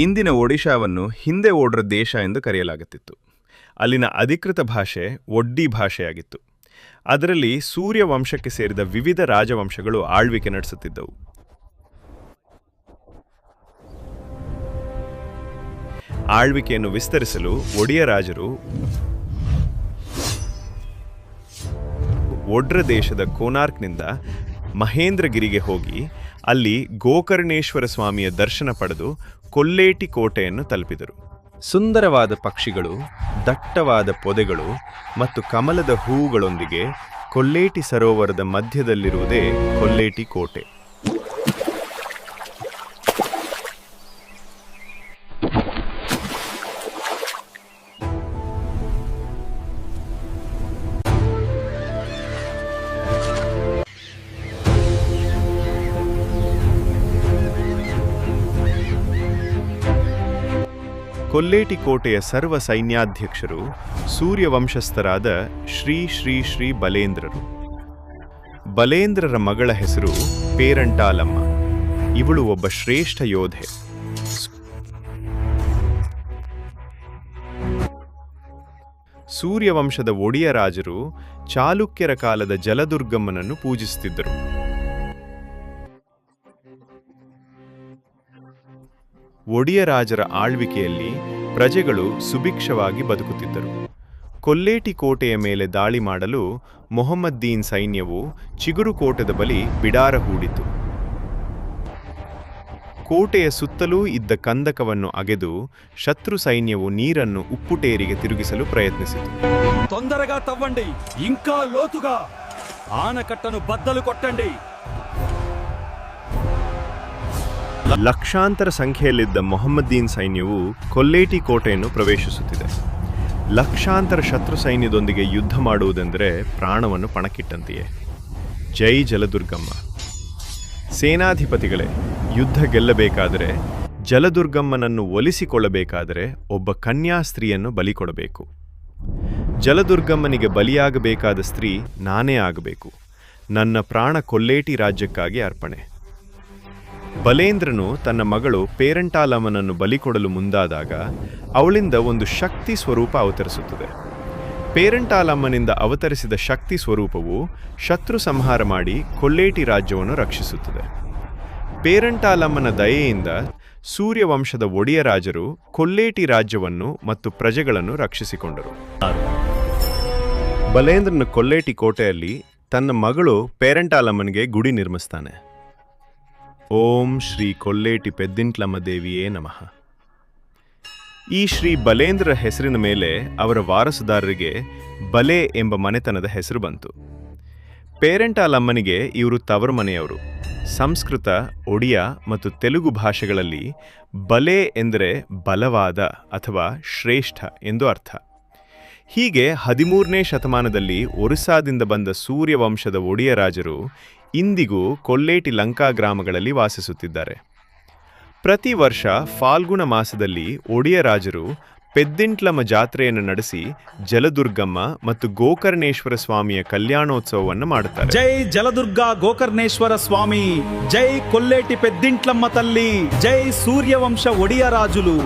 ಇಂದಿನ ಒಡಿಶಾವನ್ನು ಹಿಂದೆ ಓಡ್ರ ದೇಶ ಎಂದು ಕರೆಯಲಾಗುತ್ತಿತ್ತು. ಅಲ್ಲಿನ ಅಧಿಕೃತ ಭಾಷೆ ಒಡ್ಡಿ ಭಾಷೆಯಾಗಿತ್ತು. ಅದರಲ್ಲಿ ಸೂರ್ಯ ವಂಶಕ್ಕೆ ಸೇರಿದ ವಿವಿಧ ರಾಜವಂಶಗಳು ಆಳ್ವಿಕೆ ನಡೆಸುತ್ತಿದ್ದವು. ಆಳ್ವಿಕೆಯನ್ನು ವಿಸ್ತರಿಸಲು ಒಡಿಯ ರಾಜರು ಒಡ್ರ ದೇಶದ ಕೋನಾರ್ಕ್ನಿಂದ ಮಹೇಂದ್ರಗಿರಿಗೆ ಹೋಗಿ ಅಲ್ಲಿ ಗೋಕರ್ಣೇಶ್ವರ ಸ್ವಾಮಿಯ ದರ್ಶನ ಪಡೆದು ಕೊಲ್ಲೇಟಿ ಕೋಟೆಯನ್ನು ತಲುಪಿದರು. ಸುಂದರವಾದ ಪಕ್ಷಿಗಳು, ದಟ್ಟವಾದ ಪೊದೆಗಳು ಮತ್ತು ಕಮಲದ ಹೂವುಗಳೊಂದಿಗೆ ಕೊಲ್ಲೇಟಿ ಸರೋವರದ ಮಧ್ಯದಲ್ಲಿರುವುದೇ ಕೊಲ್ಲೇಟಿ ಕೋಟೆ. ಕೊಲ್ಲೇಟಿ ಕೋಟೆಯ ಸರ್ವ ಸೈನ್ಯಾಧ್ಯಕ್ಷರು ಸೂರ್ಯವಂಶಸ್ಥರಾದ ಶ್ರೀ ಶ್ರೀ ಶ್ರೀ ಬಲೇಂದ್ರರು. ಬಲೇಂದ್ರರ ಮಗಳ ಹೆಸರು ಪೇರಂಟಾಲಮ್ಮ. ಇವಳು ಒಬ್ಬ ಶ್ರೇಷ್ಠ ಯೋಧೆ. ಸೂರ್ಯವಂಶದ ಒಡಿಯ ರಾಜರು ಚಾಲುಕ್ಯರ ಕಾಲದ ಜಲದುರ್ಗಮ್ಮನನ್ನು ಪೂಜಿಸುತ್ತಿದ್ದರು. ಒಡಿಯ ರಾಜರ ಆಳ್ವಿಕೆಯಲ್ಲಿ ಪ್ರಜೆಗಳು ಸುಭಿಕ್ಷವಾಗಿ ಬದುಕುತ್ತಿದ್ದರು. ಕೊಲ್ಲೇಟಿ ಕೋಟೆಯ ಮೇಲೆ ದಾಳಿ ಮಾಡಲು ಮೊಹಮ್ಮದ್ದೀನ್ ಸೈನ್ಯವು ಚಿಗುರುಕೋಟೆದ ಬಳಿ ಬಿಡಾರ ಹೂಡಿತು. ಕೋಟೆಯ ಸುತ್ತಲೂ ಇದ್ದ ಕಂದಕವನ್ನು ಅಗೆದು ಶತ್ರು ಸೈನ್ಯವು ನೀರನ್ನು ಉಪ್ಪುಟೇರಿಗೆ ತಿರುಗಿಸಲು ಪ್ರಯತ್ನಿಸಿತು. తొందరగా తవ్వండి, ఇంకా లోతుగా ఆనకట్టను బద్దలు కొట్టండి. ಲಕ್ಷಾಂತರ ಸಂಖ್ಯೆಯಲ್ಲಿದ್ದ ಮೊಹಮ್ಮದ್ದೀನ್ ಸೈನ್ಯವು ಕೊಲ್ಲೇಟಿ ಕೋಟೆಯನ್ನು ಪ್ರವೇಶಿಸುತ್ತಿದೆ. ಲಕ್ಷಾಂತರ ಶತ್ರು ಸೈನ್ಯದೊಂದಿಗೆ ಯುದ್ಧ ಮಾಡುವುದೆಂದರೆ ಪ್ರಾಣವನ್ನು ಪಣಕ್ಕಿಟ್ಟಂತೆಯೇ. ಜೈ ಜಲದುರ್ಗಮ್ಮ. ಸೇನಾಧಿಪತಿಗಳೇ, ಯುದ್ಧ ಗೆಲ್ಲಬೇಕಾದರೆ, ಜಲದುರ್ಗಮ್ಮನನ್ನು ಒಲಿಸಿಕೊಳ್ಳಬೇಕಾದರೆ ಒಬ್ಬ ಕನ್ಯಾಸ್ತ್ರೀಯನ್ನು ಬಲಿ ಕೊಡಬೇಕು. ಜಲದುರ್ಗಮ್ಮನಿಗೆ ಬಲಿಯಾಗಬೇಕಾದ ಸ್ತ್ರೀ ನಾನೇ ಆಗಬೇಕು. ನನ್ನ ಪ್ರಾಣ ಕೊಲ್ಲೇಟಿ ರಾಜ್ಯಕ್ಕಾಗಿ ಅರ್ಪಣೆ. ಬಲೇಂದ್ರನು ತನ್ನ ಮಗಳು ಪೇರಂಟಾಲಮ್ಮನನ್ನು ಬಲಿಕೊಡಲು ಮುಂದಾದಾಗ ಅವಳಿಂದ ಒಂದು ಶಕ್ತಿ ಸ್ವರೂಪ ಅವತರಿಸುತ್ತದೆ. ಪೇರಂಟಾಲಮ್ಮನಿಂದ ಅವತರಿಸಿದ ಶಕ್ತಿ ಸ್ವರೂಪವು ಶತ್ರು ಸಂಹಾರ ಮಾಡಿ ಕೊಲ್ಲೇಟಿ ರಾಜ್ಯವನ್ನು ರಕ್ಷಿಸುತ್ತದೆ. ಪೇರಂಟಾಲಮ್ಮನ ದಯೆಯಿಂದ ಸೂರ್ಯವಂಶದ ಒಡಿಯ ರಾಜರು ಕೊಲ್ಲೇಟಿ ರಾಜ್ಯವನ್ನು ಮತ್ತು ಪ್ರಜೆಗಳನ್ನು ರಕ್ಷಿಸಿಕೊಂಡರು. ಬಲೇಂದ್ರನ ಕೊಲ್ಲೇಟಿ ಕೋಟೆಯಲ್ಲಿ ತನ್ನ ಮಗಳು ಪೇರಂಟಾಲಮ್ಮನಿಗೆ ಗುಡಿ ನಿರ್ಮಿಸ್ತಾನೆ. ಓಂ ಶ್ರೀ ಕೊಲ್ಲೇಟಿ ಪೆದ್ದಿಂಟ್ಲಮ್ಮ ದೇವಿಯೇ ನಮಃ. ಈ ಶ್ರೀ ಬಲೇಂದ್ರ ಹೆಸರಿನ ಮೇಲೆ ಅವರ ವಾರಸುದಾರರಿಗೆ ಬಲೆ ಎಂಬ ಮನೆತನದ ಹೆಸರು ಬಂತು. ಪೇರಂಟಾಲಮ್ಮನಿಗೆ ಇವರು ತವರು ಮನೆಯವರು. ಸಂಸ್ಕೃತ, ಒಡಿಯಾ ಮತ್ತು ತೆಲುಗು ಭಾಷೆಗಳಲ್ಲಿ ಬಲೆ ಎಂದರೆ ಬಲವಾದ ಅಥವಾ ಶ್ರೇಷ್ಠ ಎಂದು ಅರ್ಥ. ಹೀಗೆ 13ನೇ ಶತಮಾನದಲ್ಲಿ ಒರಿಸ್ಸಾದಿಂದ ಬಂದ ಸೂರ್ಯವಂಶದ ಒಡಿಯ ರಾಜರು ಇಂದಿಗೂ ಕೊಲ್ಲೇಟಿ ಲಂಕಾ ಗ್ರಾಮಗಳಲ್ಲಿ ವಾಸಿಸುತ್ತಿದ್ದಾರೆ. ಪ್ರತಿ ವರ್ಷ ಫಾಲ್ಗುಣ ಮಾಸದಲ್ಲಿ ಒಡಿಯ ರಾಜರು ಪೆದ್ದಿಂಟ್ಲಮ್ಮ ಜಾತ್ರೆಯನ್ನು ನಡೆಸಿ ಜಲದುರ್ಗಮ್ಮ ಮತ್ತು ಗೋಕರ್ಣೇಶ್ವರ ಸ್ವಾಮಿಯ ಕಲ್ಯಾಣೋತ್ಸವವನ್ನು ಮಾಡುತ್ತಾರೆ. ಜೈ ಜಲದುರ್ಗ ಗೋಕರ್ಣೇಶ್ವರ ಸ್ವಾಮಿ, ಜೈ ಕೊಲ್ಲೇಟಿ ಪೆದ್ದಿಂಟ್ಲಮ್ಮ ತಲ್ಲಿ, ಜೈ ಸೂರ್ಯವಂಶ ಒಡಿಯ ರಾಜುಲು.